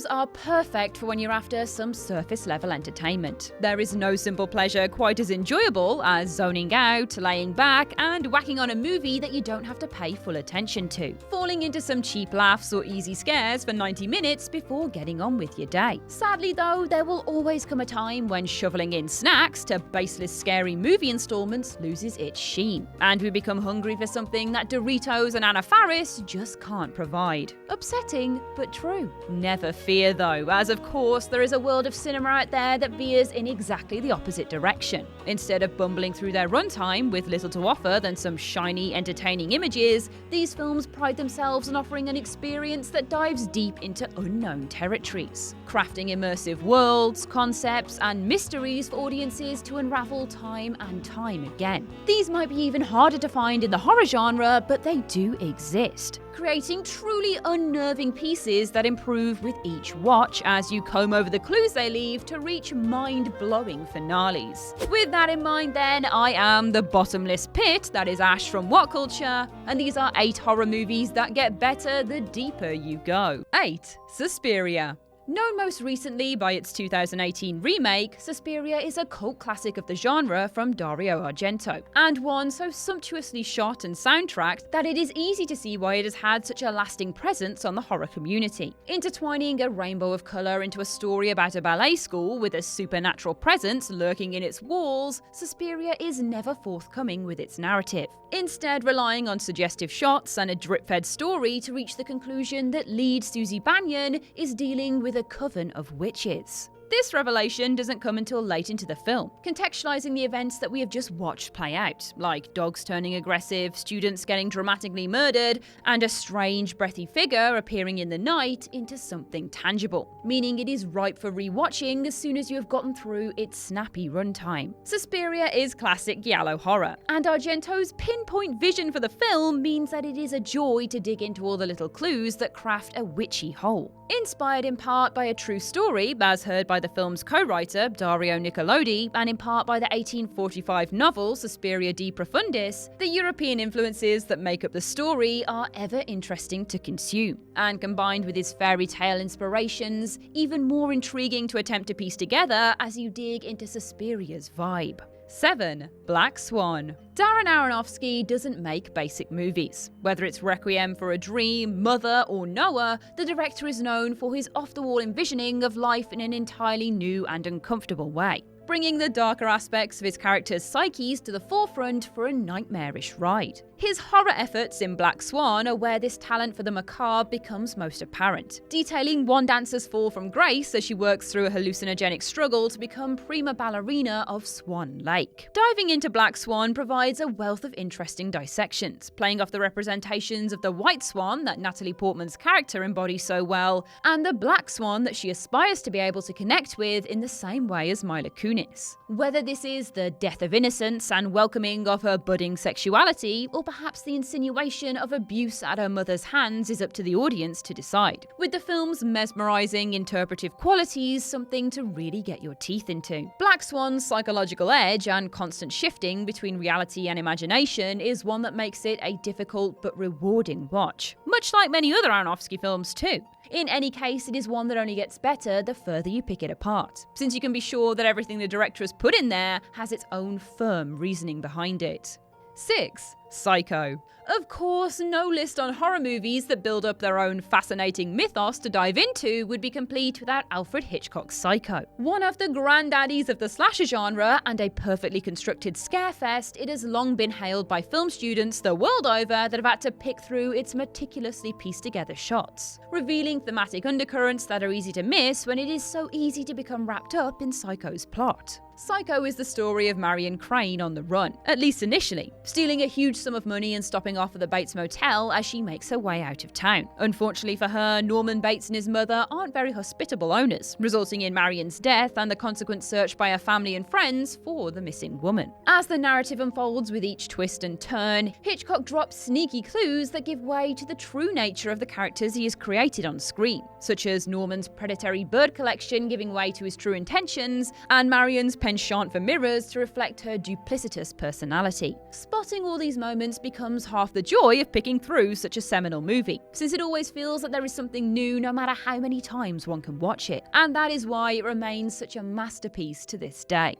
films are perfect for when you're after some surface-level entertainment. There is no simple pleasure quite as enjoyable as zoning out, laying back, and whacking on a movie that you don't have to pay full attention to, falling into some cheap laughs or easy scares for 90 minutes before getting on with your day. Sadly though, there will always come a time when shoveling in snacks to baseless scary movie installments loses its sheen, and we become hungry for something that Doritos and Anna Faris just can't provide. Upsetting, but true. Never fear though, as of course there is a world of cinema out there that veers in exactly the opposite direction. Instead of bumbling through their runtime with little to offer than some shiny, entertaining images, these films pride themselves on offering an experience that dives deep into unknown territories, crafting immersive worlds, concepts, and mysteries for audiences to unravel time and time again. These might be even harder to find in the horror genre, but they do exist, creating truly unnerving pieces that improve with each watch as you comb over the clues they leave to reach mind-blowing finales. With that in mind then, I am the bottomless pit that is Ash from What Culture, and these are 8 horror movies that get better the deeper you go. 8. Suspiria. Known most recently by its 2018 remake, Suspiria is a cult classic of the genre from Dario Argento, and one so sumptuously shot and soundtracked that it is easy to see why it has had such a lasting presence on the horror community. Intertwining a rainbow of colour into a story about a ballet school with a supernatural presence lurking in its walls, Suspiria is never forthcoming with its narrative, instead relying on suggestive shots and a drip-fed story to reach the conclusion that lead Susie Banyan is dealing with a coven of witches. This revelation doesn't come until late into the film, contextualizing the events that we have just watched play out, like dogs turning aggressive, students getting dramatically murdered, and a strange, breathy figure appearing in the night into something tangible, meaning it is ripe for rewatching as soon as you have gotten through its snappy runtime. Suspiria is classic giallo horror, and Argento's pinpoint vision for the film means that it is a joy to dig into all the little clues that craft a witchy whole. Inspired in part by a true story, as heard by the film's co-writer, Dario Nicolodi, and in part by the 1845 novel Suspiria de Profundis, the European influences that make up the story are ever interesting to consume, and combined with his fairy tale inspirations, even more intriguing to attempt to piece together as you dig into Suspiria's vibe. 7. Black Swan. Darren Aronofsky doesn't make basic movies. Whether it's Requiem for a Dream, Mother, or Noah, the director is known for his off-the-wall envisioning of life in an entirely new and uncomfortable way, bringing the darker aspects of his characters' psyches to the forefront for a nightmarish ride. His horror efforts in Black Swan are where this talent for the macabre becomes most apparent, detailing one dancer's fall from grace as she works through a hallucinogenic struggle to become prima ballerina of Swan Lake. Diving into Black Swan provides a wealth of interesting dissections, playing off the representations of the white swan that Natalie Portman's character embodies so well, and the black swan that she aspires to be able to connect with in the same way as Mila Kunis. Whether this is the death of innocence and welcoming of her budding sexuality, or perhaps the insinuation of abuse at her mother's hands is up to the audience to decide, with the film's mesmerizing interpretive qualities something to really get your teeth into. Black Swan's psychological edge and constant shifting between reality and imagination is one that makes it a difficult but rewarding watch, much like many other Aronofsky films too. In any case, it is one that only gets better the further you pick it apart, since you can be sure that everything the director has put in there has its own firm reasoning behind it. 6. Psycho. Of course, no list on horror movies that build up their own fascinating mythos to dive into would be complete without Alfred Hitchcock's Psycho. One of the granddaddies of the slasher genre and a perfectly constructed scarefest, it has long been hailed by film students the world over that have had to pick through its meticulously pieced together shots, revealing thematic undercurrents that are easy to miss when it is so easy to become wrapped up in Psycho's plot. Psycho is the story of Marion Crane on the run, at least initially, stealing a huge sum of money and stopping off at the Bates Motel as she makes her way out of town. Unfortunately for her, Norman Bates and his mother aren't very hospitable owners, resulting in Marion's death and the consequent search by her family and friends for the missing woman. As the narrative unfolds with each twist and turn, Hitchcock drops sneaky clues that give way to the true nature of the characters he has created on screen, such as Norman's predatory bird collection giving way to his true intentions, and Marion's penchant for mirrors to reflect her duplicitous personality. Spotting all these moments becomes half the joy of picking through such a seminal movie, since it always feels that there is something new no matter how many times one can watch it, and that is why it remains such a masterpiece to this day.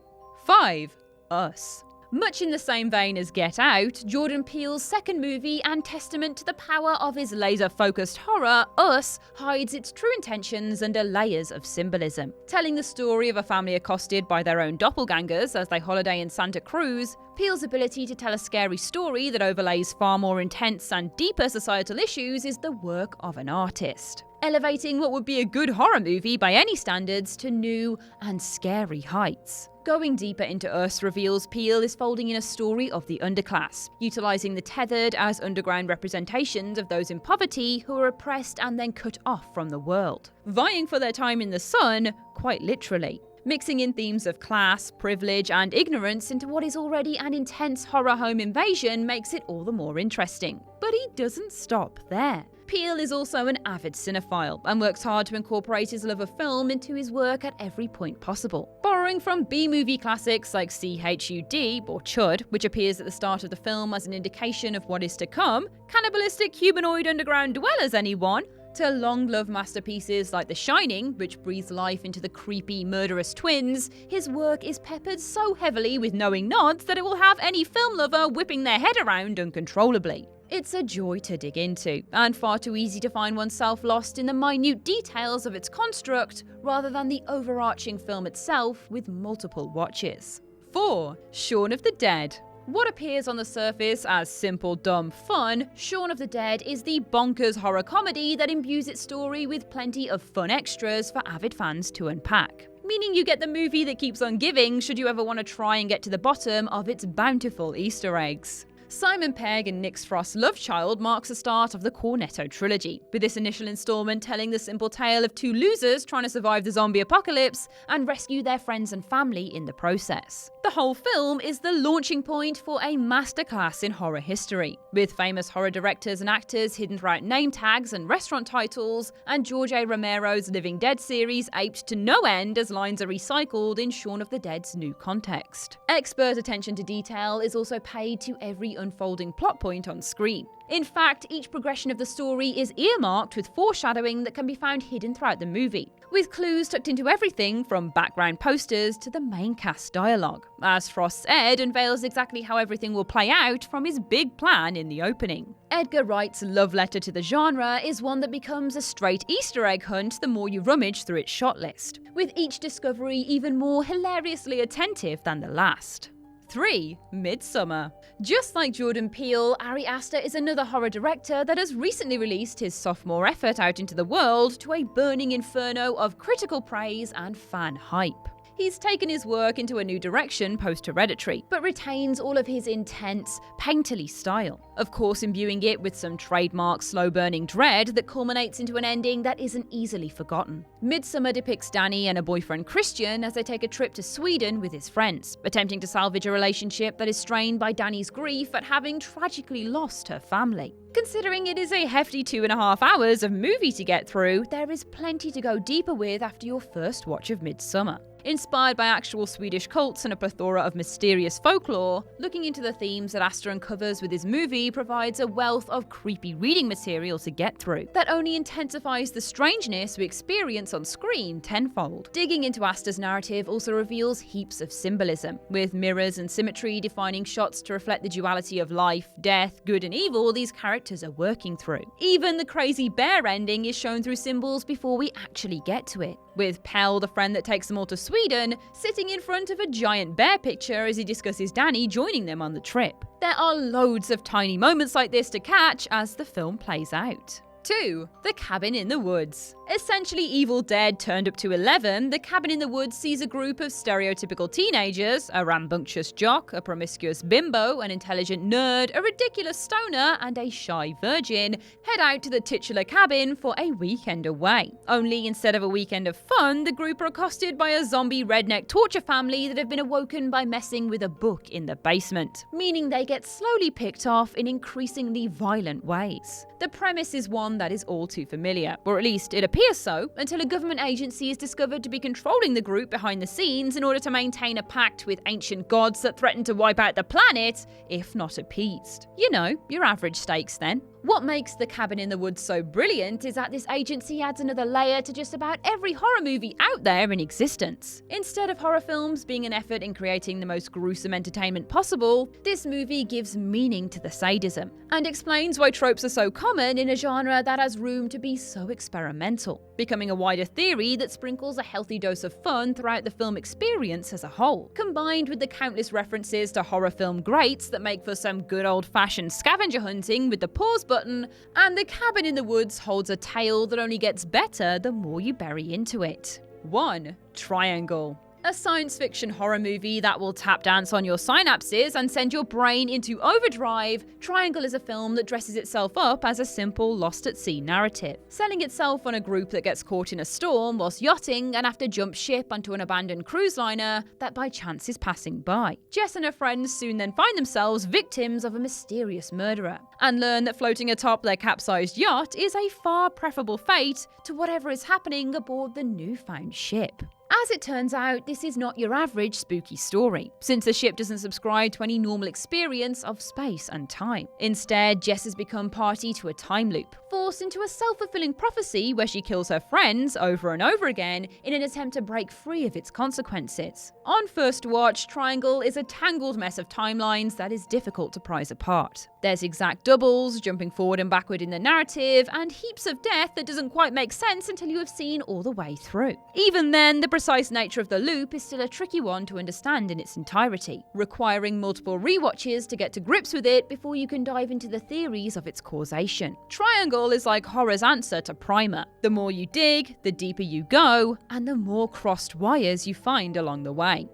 5. Us. Much in the same vein as Get Out, Jordan Peele's second movie and testament to the power of his laser-focused horror, Us hides its true intentions under layers of symbolism. Telling the story of a family accosted by their own doppelgangers as they holiday in Santa Cruz, Peele's ability to tell a scary story that overlays far more intense and deeper societal issues is the work of an artist, elevating what would be a good horror movie by any standards to new and scary heights. Going deeper into Us reveals Peele is folding in a story of the underclass, utilising the tethered as underground representations of those in poverty who are oppressed and then cut off from the world, vying for their time in the sun, quite literally. Mixing in themes of class, privilege, and ignorance into what is already an intense horror home invasion makes it all the more interesting. But he doesn't stop there. Peele is also an avid cinephile and works hard to incorporate his love of film into his work at every point possible. Borrowing from B-movie classics like CHUD, or Chud, which appears at the start of the film as an indication of what is to come, cannibalistic humanoid underground dwellers anyone, to long-loved masterpieces like The Shining, which breathes life into the creepy, murderous twins, his work is peppered so heavily with knowing nods that it will have any film lover whipping their head around uncontrollably. It's a joy to dig into, and far too easy to find oneself lost in the minute details of its construct, rather than the overarching film itself with multiple watches. 4. Shaun of the Dead. What appears on the surface as simple, dumb fun, Shaun of the Dead is the bonkers horror comedy that imbues its story with plenty of fun extras for avid fans to unpack. Meaning you get the movie that keeps on giving should you ever want to try and get to the bottom of its bountiful Easter eggs. Simon Pegg and Nick Frost's love child marks the start of the Cornetto trilogy, with this initial installment telling the simple tale of two losers trying to survive the zombie apocalypse and rescue their friends and family in the process. The whole film is the launching point for a masterclass in horror history, with famous horror directors and actors hidden throughout name tags and restaurant titles, and George A. Romero's Living Dead series aped to no end as lines are recycled in Shaun of the Dead's new context. Expert attention to detail is also paid to every unfolding plot point on screen. In fact, each progression of the story is earmarked with foreshadowing that can be found hidden throughout the movie, with clues tucked into everything from background posters to the main cast dialogue, as Frost's Ed unveils exactly how everything will play out from his big plan in the opening. Edgar Wright's love letter to the genre is one that becomes a straight Easter egg hunt the more you rummage through its shot list, with each discovery even more hilariously attentive than the last. 3. Midsummer. Just like Jordan Peele, Ari Aster is another horror director that has recently released his sophomore effort out into the world to a burning inferno of critical praise and fan hype. He's taken his work into a new direction post-Hereditary, but retains all of his intense, painterly style. Of course, imbuing it with some trademark slow-burning dread that culminates into an ending that isn't easily forgotten. Midsummer depicts Danny and her boyfriend Christian as they take a trip to Sweden with his friends, attempting to salvage a relationship that is strained by Danny's grief at having tragically lost her family. Considering it is a hefty 2.5 hours of movie to get through, there is plenty to go deeper with after your first watch of Midsummer. Inspired by actual Swedish cults and a plethora of mysterious folklore, looking into the themes that Aster uncovers with his movie provides a wealth of creepy reading material to get through that only intensifies the strangeness we experience on screen tenfold. Digging into Aster's narrative also reveals heaps of symbolism, with mirrors and symmetry defining shots to reflect the duality of life, death, good and evil these characters are working through. Even the crazy bear ending is shown through symbols before we actually get to it, with Pell, the friend that takes them all to Sweden, sitting in front of a giant bear picture as he discusses Danny joining them on the trip. There are loads of tiny moments like this to catch as the film plays out. 2. The Cabin in the Woods. Essentially Evil Dead turned up to 11, The Cabin in the Woods sees a group of stereotypical teenagers, a rambunctious jock, a promiscuous bimbo, an intelligent nerd, a ridiculous stoner, and a shy virgin, head out to the titular cabin for a weekend away. Only instead of a weekend of fun, the group are accosted by a zombie redneck torture family that have been awoken by messing with a book in the basement, meaning they get slowly picked off in increasingly violent ways. The premise is one that is all too familiar, or at least it appears appear so until a government agency is discovered to be controlling the group behind the scenes in order to maintain a pact with ancient gods that threaten to wipe out the planet if not appeased. You know, your average stakes then. What makes The Cabin in the Woods so brilliant is that this agency adds another layer to just about every horror movie out there in existence. Instead of horror films being an effort in creating the most gruesome entertainment possible, this movie gives meaning to the sadism and explains why tropes are so common in a genre that has room to be so experimental, becoming a wider theory that sprinkles a healthy dose of fun throughout the film experience as a whole. Combined with the countless references to horror film greats that make for some good old-fashioned scavenger hunting with the pause button, and The Cabin in the Woods holds a tale that only gets better the more you bury into it. 1. Triangle. A science fiction horror movie that will tap dance on your synapses and send your brain into overdrive, Triangle is a film that dresses itself up as a simple lost at sea narrative, selling itself on a group that gets caught in a storm whilst yachting and have to jump ship onto an abandoned cruise liner that by chance is passing by. Jess and her friends soon then find themselves victims of a mysterious murderer and learn that floating atop their capsized yacht is a far preferable fate to whatever is happening aboard the newfound ship. As it turns out, this is not your average spooky story, since the ship doesn't subscribe to any normal experience of space and time. Instead, Jess has become party to a time loop, forced into a self-fulfilling prophecy where she kills her friends over and over again in an attempt to break free of its consequences. On first watch, Triangle is a tangled mess of timelines that is difficult to prise apart. There's exact doubles, jumping forward and backward in the narrative, and heaps of death that doesn't quite make sense until you have seen all the way through. Even then, the precise nature of the loop is still a tricky one to understand in its entirety, requiring multiple rewatches to get to grips with it before you can dive into the theories of its causation. Triangle is like horror's answer to Primer. The more you dig, the deeper you go, and the more crossed wires you find along the way.